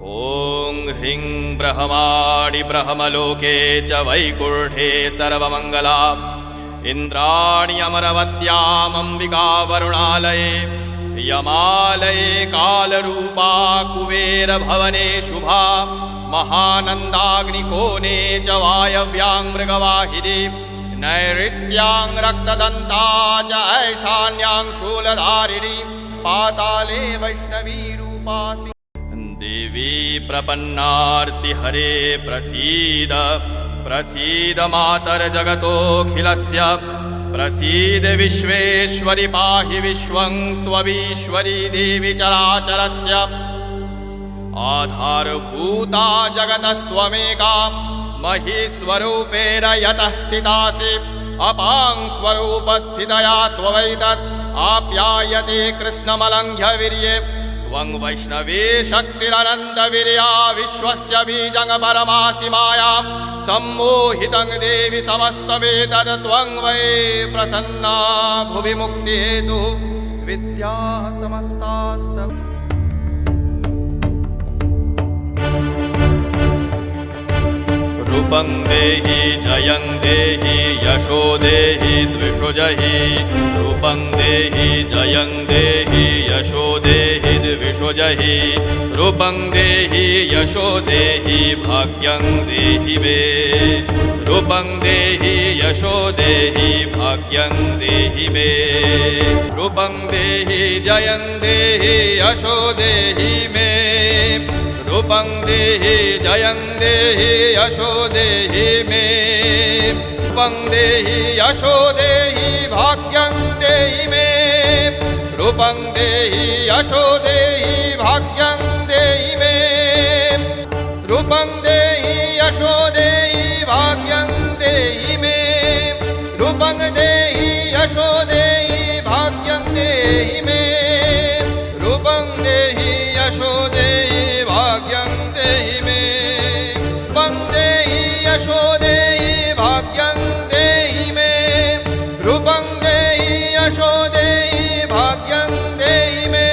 ॐ ह्रीं ब्रह्माणि ब्रह्मलोके च वैकुण्ठे सर्वमङ्गला इन्द्राणि अमरवत्यामम्बिका वरुणालये यमालये कालरूपा कुबेरभवने शुभा महानन्दाग्निकोणे च वायव्यां मृगवाहिनी नैऋत्यां रक्तदन्ता च ऐशान्यां शूलधारिणी पाताले वैष्णवी रूपासि देवी प्रपन्नार्तिहरे प्रसीद प्रसीद मातर्जगतोऽखिलस्य प्रसीद विश्वेश्वरि पाहि विश्वं त्वमीश्वरी देवी चराचरस्य आधारभूता जगतस्त्वमेका महीस्वरूपेण यतः स्थितासि अपां स्वरूपस्थितया त्ववैतत् आप्यायते कृष्णमलङ्घ्य वीर्ये त्वं वैष्णवी शक्तिरनन्तवीर्या विश्वस्य बीजं परमासि माया सम्मोहितं देवि समस्तमेतत् त्वं वै प्रसन्ना भुवि मुक्तिहेतुः विद्याः समस्तास्तव रूपं देहि जयं देहि यशो देहि द्विषो जहि रूपं देहि जयं देहि यशो देहि द्विषो जहि रूपं देहि यशो देहि भाग्यं देहि मे रूपं देहि यशो देहि भाग्यं देहि मे रूपं देहि जयं देहि यशो देहि मे रूपं देहि जयं देहि यशो देहि मे रूपं देहि यशो देहि भाग्यं देहि मे रूपं देहि यशो देहि भाग्यं देहि मे रूपं देहि यशो देहि भाग्यं देहि मे रूपं देहि यशो देहि भाग्यं देहि मे रूपं देहि यशो देहि भाग्यं देहि मे रूपं देहि यशो देहि भाग्यं देहि मे रूपं देहि यशो देहि भाग्यं देहि मे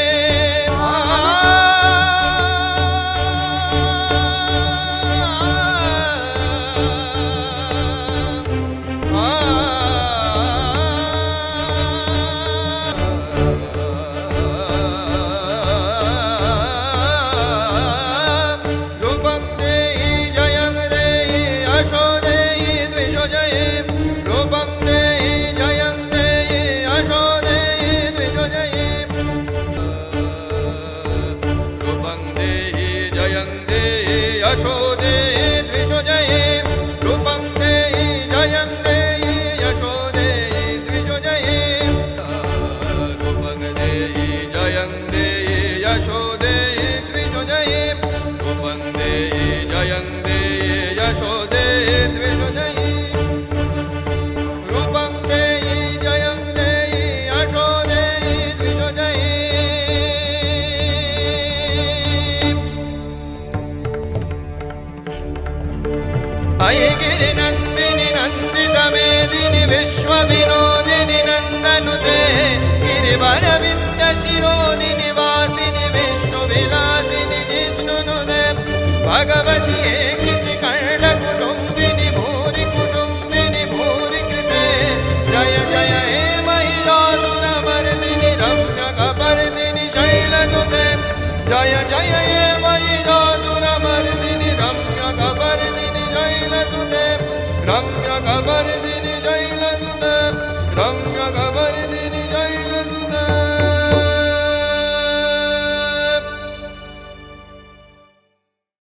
अयि गिरिनन्दिनि नन्दितमेदिनि विश्वविनोदिनि नन्दनुते गिरिवरविन्दशिरोदिनि वासिनि विष्णुविलासिनि जिष्णुनुते भगवति क्षितिकर्णकुटुम्बिनि भूरि कुटुम्बिनि भूरि कृते जय जय हे महिषासुरमर्दिनि रम्यकपर्दिनि शैलनुते जय जय हे महिषासुरमर्दिनि रम्यकपर्दिनि शैलसुते रम्यकपर्दिनि शैलसुते रम्यकपर्दिनि